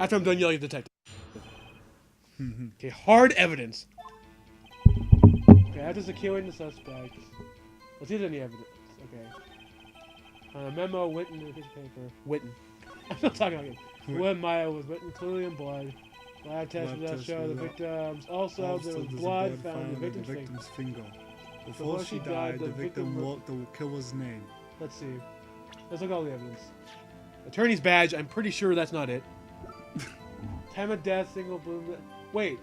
After I'm done yelling at the detective. Okay, hard evidence. Okay, after securing the suspect. Let's see if there's any evidence. Okay. A memo written in a piece of paper. Witten. I'm still talking about it. When Maya was written clearly in blood. Lab test results show the victims. Also, there was blood found in the victim's finger. Before she died, the victim wrote the killer's name. Let's see. Let's look at all the evidence. Attorney's badge, I'm pretty sure that's not it. Time of death, single bloom. Wait.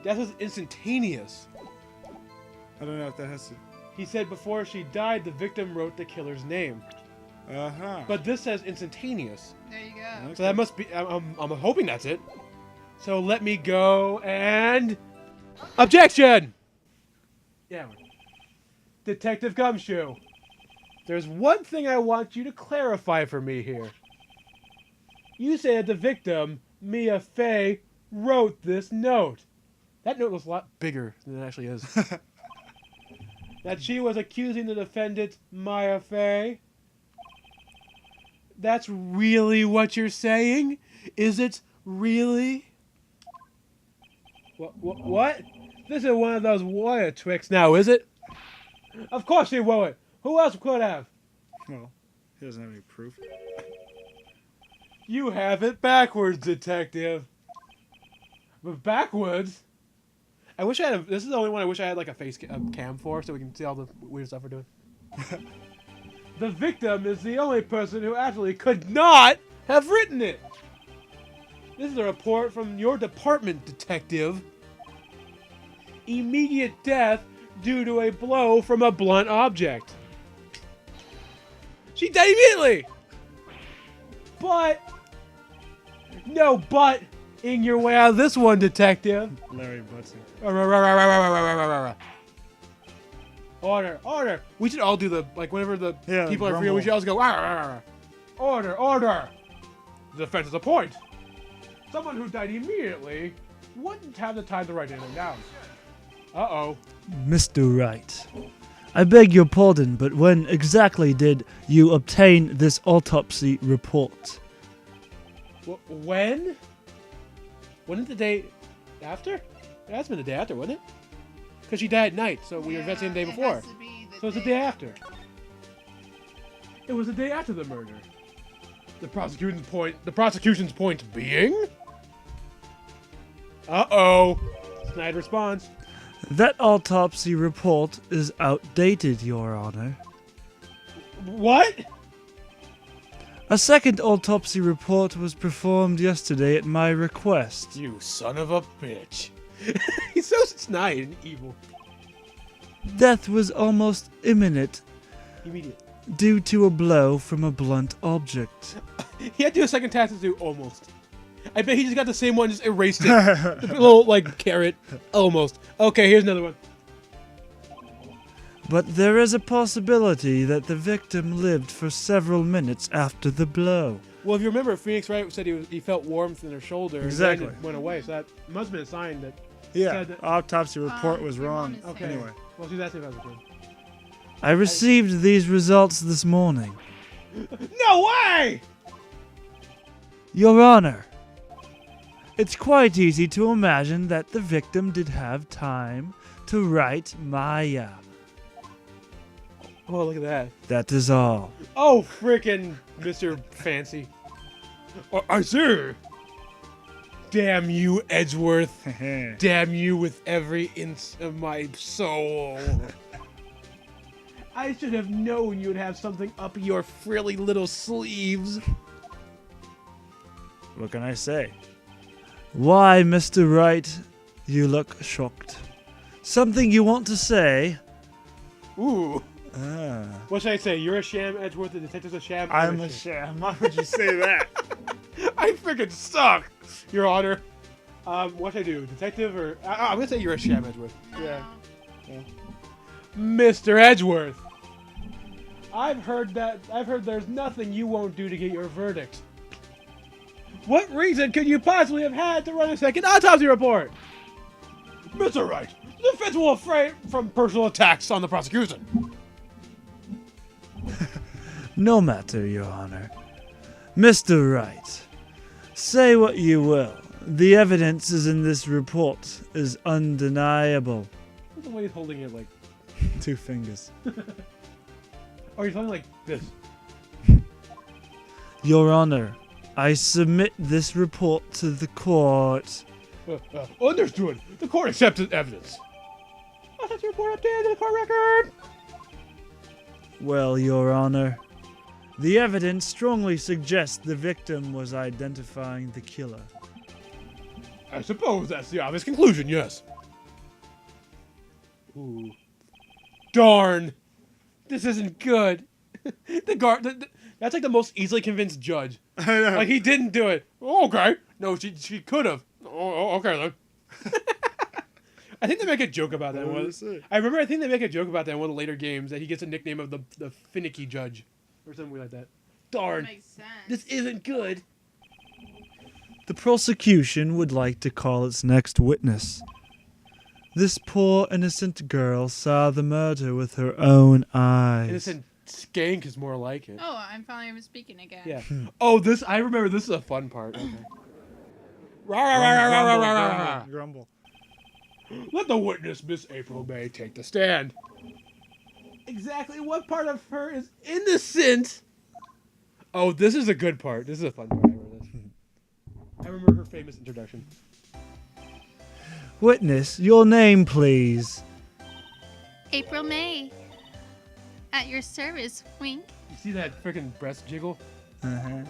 Death was instantaneous. I don't know if that has to... He said before she died, the victim wrote the killer's name. Uh-huh. But this says instantaneous. There you go. Okay. So that must be... I'm hoping that's it. So let me go and... Objection! Yeah. Detective Gumshoe. There's one thing I want you to clarify for me here. You say that the victim, Mia Fey, wrote this note. That note was a lot bigger than it actually is. That she was accusing the defendant, Maya Fey. That's really what you're saying? Is it really? What? This is one of those wire tricks now, is it? Of course he wrote it. Who else could have? Well, he doesn't have any proof. You have it backwards, detective. But backwards? I wish I had this is the only one I wish I had like a face cam for so we can see all the weird stuff we're doing. The victim is the only person who actually could not have written it. This is a report from your department, detective. Immediate death due to a blow from a blunt object. She died immediately! But... No, but... In your way out of this one, detective. Larry Butsy. Order. We should all do the, like, whenever the people are free, we should all go, order. The defense is a point. Someone who died immediately wouldn't have the time to write anything down. Uh-oh. Mr. Wright, I beg your pardon, but when exactly did you obtain this autopsy report? When? Wasn't it the day after? It has been the day after, wasn't it? Because she died at night, so we were investigating the day before. So it's the day after. It was the day after the murder. The prosecution's point being? Uh-oh. Snide response. That autopsy report is outdated, Your Honor. What? A second autopsy report was performed yesterday at my request. You son of a bitch. He's so snide and evil. Death was almost imminent Immediate. due to a blow from a blunt object. He had to do a second task to do almost. I bet he just got the same one, just erased it. The little, like, carrot. Almost. Okay, here's another one. But there is a possibility that the victim lived for several minutes after the blow. Well, if you remember, Phoenix Wright said he felt warmth in her shoulder. Exactly. And then it went away, so that must have been a sign that... Yeah, said that, autopsy report was wrong. okay. Anyway. Well, she's asking about it. I received these results this morning. No way! Your Honor, it's quite easy to imagine that the victim did have time to write Maya. Oh, look at that. That is all. Oh, frickin' Mr. Fancy. I see. Damn you, Edgeworth. Damn you with every inch of my soul. I should have known you'd have something up your frilly little sleeves. What can I say? Why, Mr. Wright, you look shocked. Something you want to say? Ooh. Ah. What should I say? You're a sham, Edgeworth. The detective's a sham. I'm a sham. Why would you say that? I freaking suck, Your Honor. What should I do? Detective or... I'm gonna say you're a sham, Edgeworth. Yeah. Mr. Edgeworth. I've heard there's nothing you won't do to get your verdict. What reason could you possibly have had to run a second autopsy report? Mr. Wright, the defense will refrain from personal attacks on the prosecution. No matter, Your Honor. Mr. Wright, Say what you will. The evidence is in this report is undeniable. What's the way he's holding it like? 2 fingers. Oh, he's holding like this. Your Honor, I submit this report to the court. Understood. The court accepts the evidence. I'll set your report updated to the court record. Well, Your Honor, the evidence strongly suggests the victim was identifying the killer. I suppose that's the obvious conclusion, yes. Ooh. Darn. This isn't good. That's like the most easily convinced judge. I know. Like, he didn't do it. Oh, okay. No, she could have. Oh, okay, then. I think they make a joke about that. I think they make a joke about that in one of the later games, that he gets a nickname of the finicky judge. Or something like that. Darn. That makes sense. This isn't good. The prosecution would like to call its next witness. This poor innocent girl saw the murder with her own eyes. Innocent skank is more like it. Oh, I'm finally speaking again. Yeah. Oh, I remember this is a fun part. Okay. Grumble. Let the witness, Miss April May, take the stand. Exactly what part of her is innocent? Oh, this is a good part. This is a fun part. I remember her famous introduction. Witness, your name, please. April May. At your service, wink. You see that freaking breast jiggle? Uh-huh.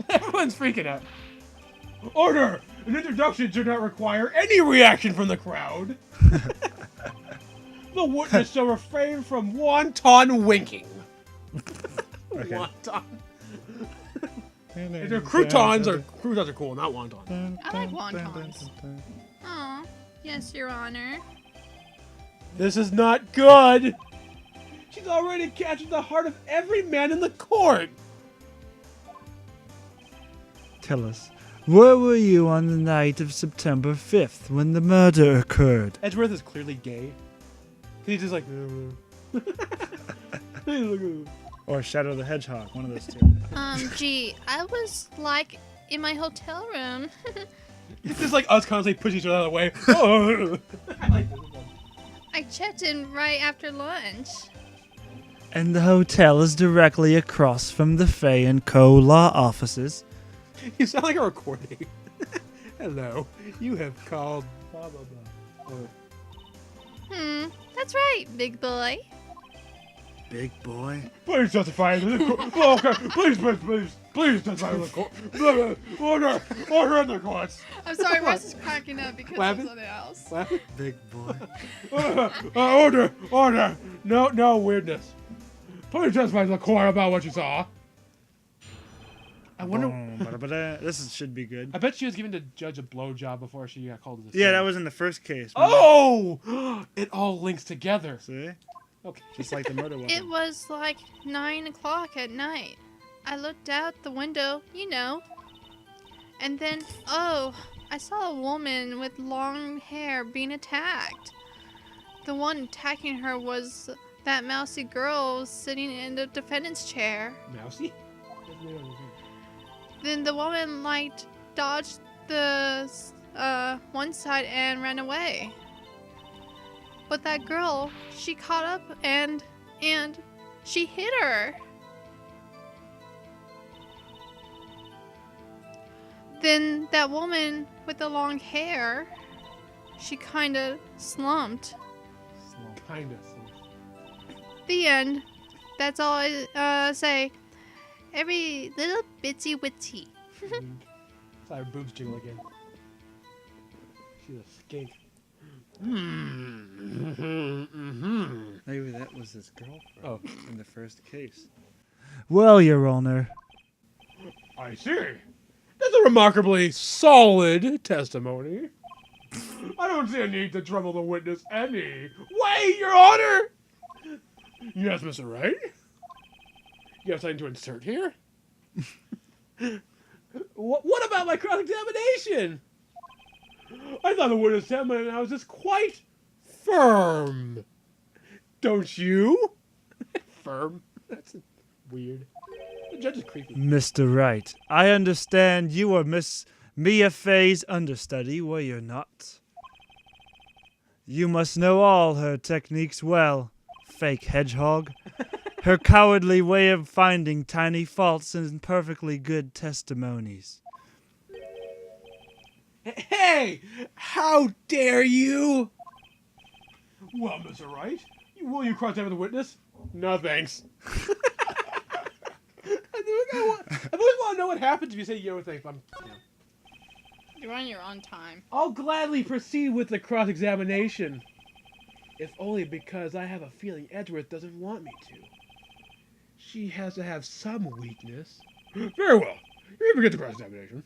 Everyone's freaking out. Order! An introduction should not require any reaction from the crowd. The witness shall refrain from wanton winking. Okay. Wonton. They're croutons are cool, not wontons. I like wontons. Aw. Yes, Your Honor. This is not good. She's already captured the heart of every man in the court. Tell us, where were you on the night of September 5th when the murder occurred? Edgeworth is clearly gay. He's just like. Or Shadow the Hedgehog, one of those two. Gee, I was like in my hotel room. It's just like us constantly pushing each other out of the way. Oh. I like this one. I checked in right after lunch. And the hotel is directly across from the Fay & Co. law offices. You sound like a recording. Hello, you have called blah blah blah. That's right, big boy. Big boy. Please testify in the court. Oh, okay, please testify in the court. Order in the courts. I'm sorry, Russ is cracking up because What of happened? something else. What? Big boy. Order. No weirdness. Please testify in the court about what you saw. I wonder. Should be good. I bet she was giving the judge a blowjob before she got called to the Yeah, stand. that was in the first case. remember? Oh! It all links together. See? Okay. Just like the murder weapon. It was like 9 o'clock at night. I looked out the window, you know. And then, I saw a woman with long hair being attacked. The one attacking her was that mousy girl sitting in the defendant's chair. Mousy? Then the woman, dodged the one side and ran away. But that girl, she caught up and she hit her. Then that woman with the long hair, she kind of slumped. Kinda. The end. That's all I say. Every little bitsy witsy. Saw her boobs jiggle again. She's a skink. Maybe that was his girlfriend in the first case. Well, Your Honor. I see. That's a remarkably solid testimony. I don't see a need to trouble the witness any way, Your Honor. Yes, Mr. Wright. You have something to insert here? What about my cross-examination? I thought the witness testimony was quite firm. Don't you? Firm? That's weird. judge is creepy. Mr. Wright, I understand you were Miss Mia Fey's understudy, were you not? You must know all her techniques well, fake hedgehog. Her cowardly way of finding tiny faults in perfectly good testimonies. Hey! How dare you! Well, Mr. Wright, will you cross examine the witness? No, thanks. I've always want to know what happens if you say yo, thanks. You're on your own time. I'll gladly proceed with the cross-examination. If only because I have a feeling Edgeworth doesn't want me to. She has to have some weakness. Very well. You forget the cross-examination.